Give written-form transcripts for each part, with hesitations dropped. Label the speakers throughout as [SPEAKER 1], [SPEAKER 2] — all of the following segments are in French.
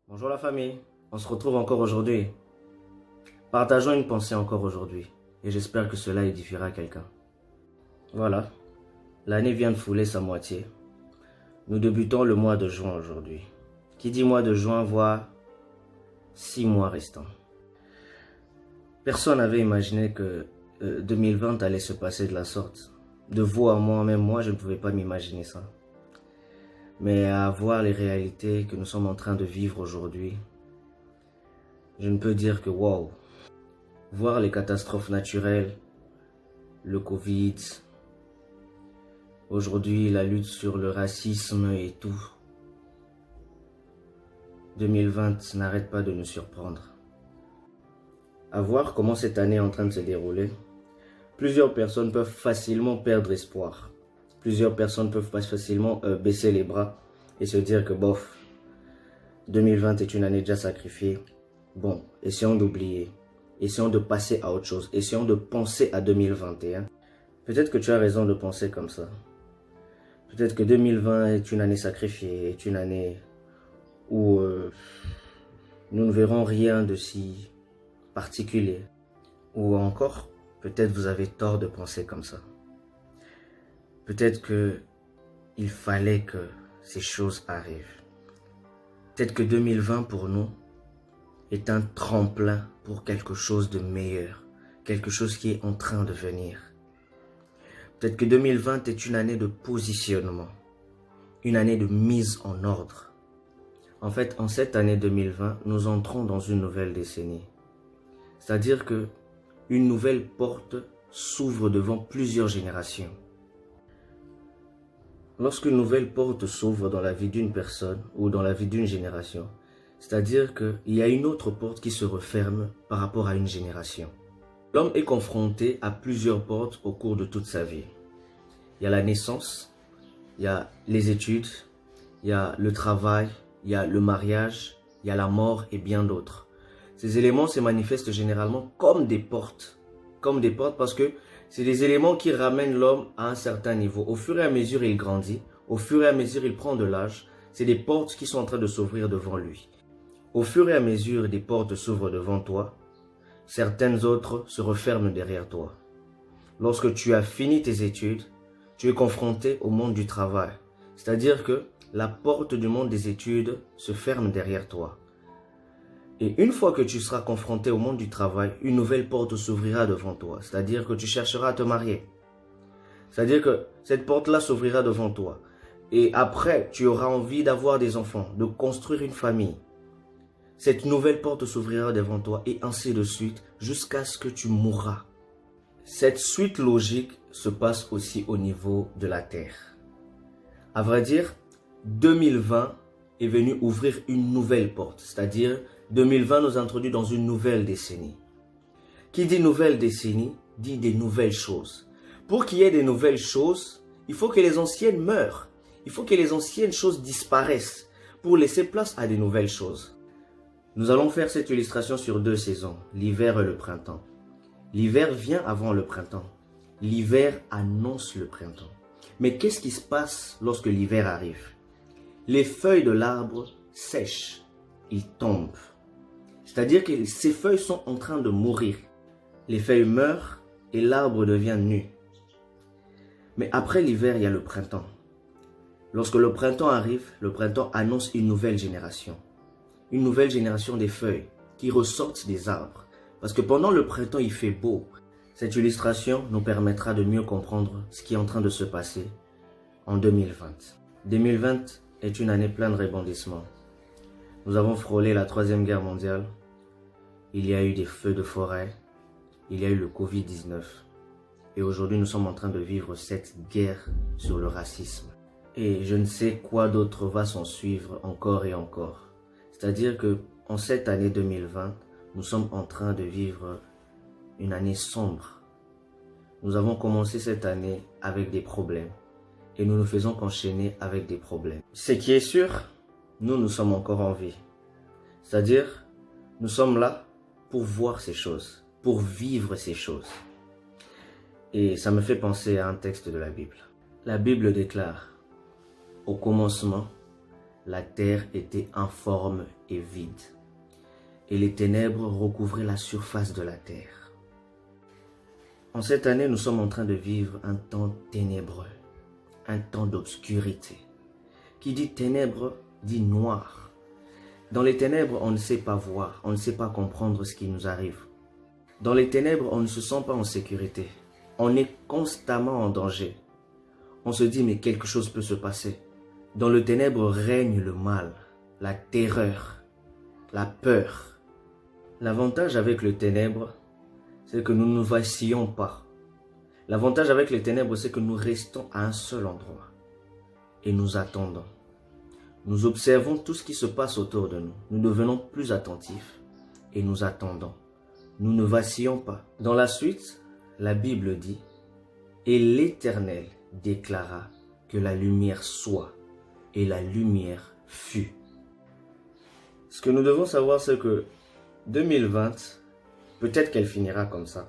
[SPEAKER 1] Bonjour la famille, on se retrouve encore aujourd'hui. Partageons une pensée encore aujourd'hui et j'espère que cela édifiera quelqu'un. Voilà, l'année vient de fouler sa moitié. Nous débutons le mois de juin aujourd'hui. Qui dit mois de juin voit 6 mois restants. Personne n'avait imaginé que 2020 allait se passer de la sorte. De vous à moi, même moi, je ne pouvais pas m'imaginer ça. Mais à voir les réalités que nous sommes en train de vivre aujourd'hui, je ne peux dire que wow. Voir les catastrophes naturelles, le Covid, aujourd'hui la lutte sur le racisme et tout. 2020 n'arrête pas de nous surprendre. À voir comment cette année est en train de se dérouler, plusieurs personnes peuvent facilement perdre espoir. Plusieurs personnes peuvent facilement baisser les bras et se dire que bof, 2020 est une année déjà sacrifiée. Bon, essayons d'oublier. Essayons de passer à autre chose. Essayons de penser à 2021. Peut-être que tu as raison de penser comme ça. Peut-être que 2020 est une année sacrifiée, est une année où nous ne verrons rien de si particulier. Ou encore, peut-être vous avez tort de penser comme ça. Peut-être que il fallait que ces choses arrivent. Peut-être que 2020 pour nous est un tremplin pour quelque chose de meilleur, quelque chose qui est en train de venir. Peut-être que 2020 est une année de positionnement, une année de mise en ordre. En fait, en cette année 2020, nous entrons dans une nouvelle décennie. C'est-à-dire que une nouvelle porte s'ouvre devant plusieurs générations. Lorsqu'une nouvelle porte s'ouvre dans la vie d'une personne ou dans la vie d'une génération, c'est-à-dire qu'il y a une autre porte qui se referme par rapport à une génération. L'homme est confronté à plusieurs portes au cours de toute sa vie. Il y a la naissance, il y a les études, il y a le travail, il y a le mariage, il y a la mort et bien d'autres. Ces éléments se manifestent généralement comme des portes parce que c'est des éléments qui ramènent l'homme à un certain niveau. Au fur et à mesure il grandit, au fur et à mesure il prend de l'âge, c'est des portes qui sont en train de s'ouvrir devant lui. Au fur et à mesure des portes s'ouvrent devant toi, certaines autres se referment derrière toi. Lorsque tu as fini tes études, tu es confronté au monde du travail. C'est-à-dire que la porte du monde des études se ferme derrière toi. Et une fois que tu seras confronté au monde du travail, une nouvelle porte s'ouvrira devant toi. C'est-à-dire que tu chercheras à te marier. C'est-à-dire que cette porte-là s'ouvrira devant toi. Et après, tu auras envie d'avoir des enfants, de construire une famille. Cette nouvelle porte s'ouvrira devant toi et ainsi de suite jusqu'à ce que tu mourras. Cette suite logique se passe aussi au niveau de la terre. À vrai dire, 2020 est venu ouvrir une nouvelle porte, c'est-à-dire 2020 nous introduit dans une nouvelle décennie. Qui dit nouvelle décennie, dit des nouvelles choses. Pour qu'il y ait des nouvelles choses, il faut que les anciennes meurent. Il faut que les anciennes choses disparaissent pour laisser place à des nouvelles choses. Nous allons faire cette illustration sur 2 saisons, l'hiver et le printemps. L'hiver vient avant le printemps. L'hiver annonce le printemps. Mais qu'est-ce qui se passe lorsque l'hiver arrive? Les feuilles de l'arbre sèchent, ils tombent. C'est-à-dire que ces feuilles sont en train de mourir. Les feuilles meurent et l'arbre devient nu. Mais après l'hiver, il y a le printemps. Lorsque le printemps arrive, le printemps annonce une nouvelle génération. Une nouvelle génération des feuilles qui ressortent des arbres. Parce que pendant le printemps, il fait beau. Cette illustration nous permettra de mieux comprendre ce qui est en train de se passer en 2020. 2020 est une année pleine de rebondissements. Nous avons frôlé la 3e guerre mondiale. Il y a eu des feux de forêt. Il y a eu le Covid-19. Et aujourd'hui, nous sommes en train de vivre cette guerre sur le racisme. Et je ne sais quoi d'autre va s'en suivre encore et encore. C'est-à-dire que en cette année 2020, nous sommes en train de vivre une année sombre. Nous avons commencé cette année avec des problèmes. Et nous ne faisons qu'enchaîner avec des problèmes. Ce qui est sûr, nous sommes encore en vie. C'est-à-dire, nous sommes là pour voir ces choses, pour vivre ces choses. Et ça me fait penser à un texte de la Bible. La Bible déclare, au commencement, la terre était informe et vide, et les ténèbres recouvraient la surface de la terre. En cette année, nous sommes en train de vivre un temps ténébreux, un temps d'obscurité. Qui dit ténèbres dit noir. Dans les ténèbres, on ne sait pas voir, on ne sait pas comprendre ce qui nous arrive. Dans les ténèbres, on ne se sent pas en sécurité. On est constamment en danger. On se dit, mais quelque chose peut se passer. Dans le ténèbre règne le mal, la terreur, la peur. L'avantage avec le ténèbre, c'est que nous ne vacillons pas. L'avantage avec les ténèbres, c'est que nous restons à un seul endroit et nous attendons. Nous observons tout ce qui se passe autour de nous. Nous devenons plus attentifs et nous attendons. Nous ne vacillons pas. Dans la suite, la Bible dit « Et l'Éternel déclara que la lumière soit, et la lumière fut. » Ce que nous devons savoir, c'est que 2020, peut-être qu'elle finira comme ça,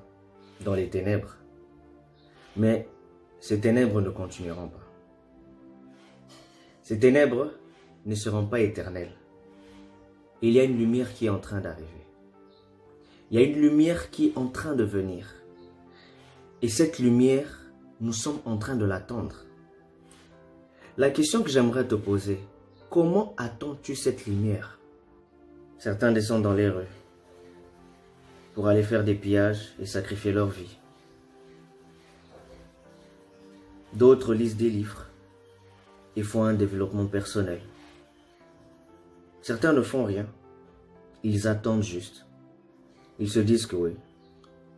[SPEAKER 1] dans les ténèbres. Mais ces ténèbres ne continueront pas. Ces ténèbres ne seront pas éternelles. Il y a une lumière qui est en train d'arriver. Il y a une lumière qui est en train de venir. Et cette lumière, nous sommes en train de l'attendre. La question que j'aimerais te poser, comment attends-tu cette lumière? Certains descendent dans les rues pour aller faire des pillages et sacrifier leur vie. D'autres lisent des livres et font un développement personnel. Certains ne font rien, ils attendent juste. Ils se disent que oui,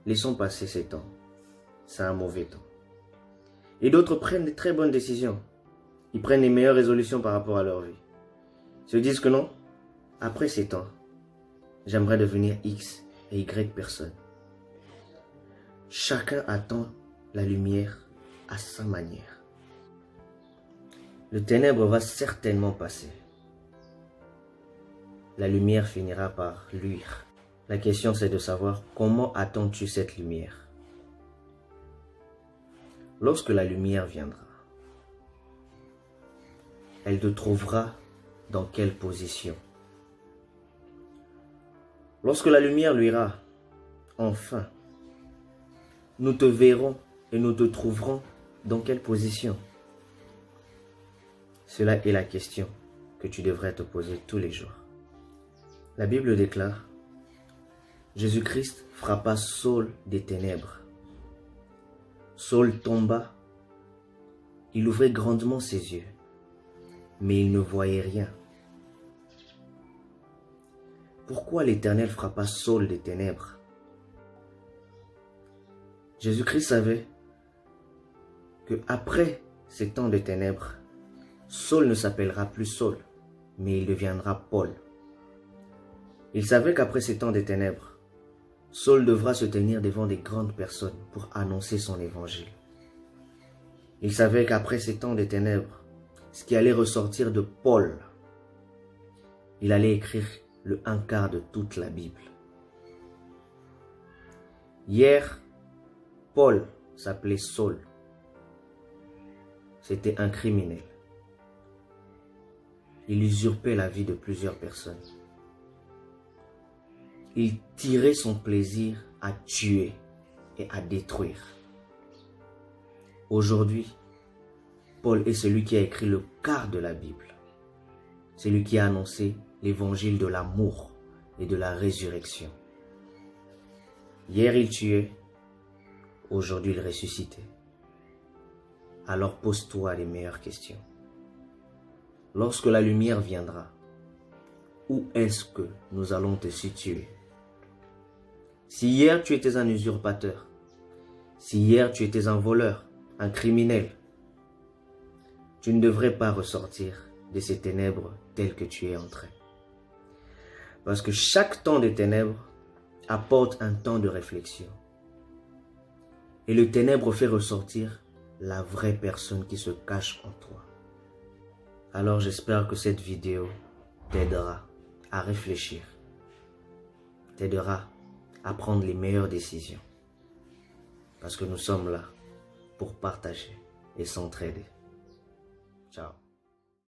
[SPEAKER 1] laissons passer ces temps, c'est un mauvais temps. Et d'autres prennent de très bonnes décisions. Ils prennent les meilleures résolutions par rapport à leur vie. Ils se disent que non, après ces temps, j'aimerais devenir X et Y personne. Chacun attend la lumière à sa manière. Le ténèbre va certainement passer. La lumière finira par luire. La question, c'est de savoir comment attends-tu cette lumière. Lorsque la lumière viendra, elle te trouvera dans quelle position? Lorsque la lumière luira, enfin, nous te verrons et nous te trouverons dans quelle position? Cela est la question que tu devrais te poser tous les jours. La Bible déclare, Jésus-Christ frappa Saul des ténèbres. Saul tomba, il ouvrait grandement ses yeux, mais il ne voyait rien. Pourquoi l'Éternel frappa Saul des ténèbres? Jésus-Christ savait que après ces temps de ténèbres, Saul ne s'appellera plus Saul, mais il deviendra Paul. Il savait qu'après ces temps de ténèbres, Saul devra se tenir devant des grandes personnes pour annoncer son évangile. Il savait qu'après ces temps de ténèbres, ce qui allait ressortir de Paul, il allait écrire le un quart de toute la Bible. Hier, Paul s'appelait Saul. C'était un criminel. Il usurpait la vie de plusieurs personnes. Il tirait son plaisir à tuer et à détruire. Aujourd'hui, Paul est celui qui a écrit le quart de la Bible. C'est lui qui a annoncé l'évangile de l'amour et de la résurrection. Hier, il tuait, aujourd'hui, il ressuscitait. Alors pose-toi les meilleures questions. Lorsque la lumière viendra, où est-ce que nous allons te situer? Si hier tu étais un usurpateur, si hier tu étais un voleur, un criminel, tu ne devrais pas ressortir de ces ténèbres telles que tu es entré. Parce que chaque temps de ténèbres apporte un temps de réflexion. Et le ténèbre fait ressortir la vraie personne qui se cache en toi. Alors j'espère que cette vidéo t'aidera à réfléchir, t'aidera à prendre les meilleures décisions. Parce que nous sommes là pour partager et s'entraider. Ciao.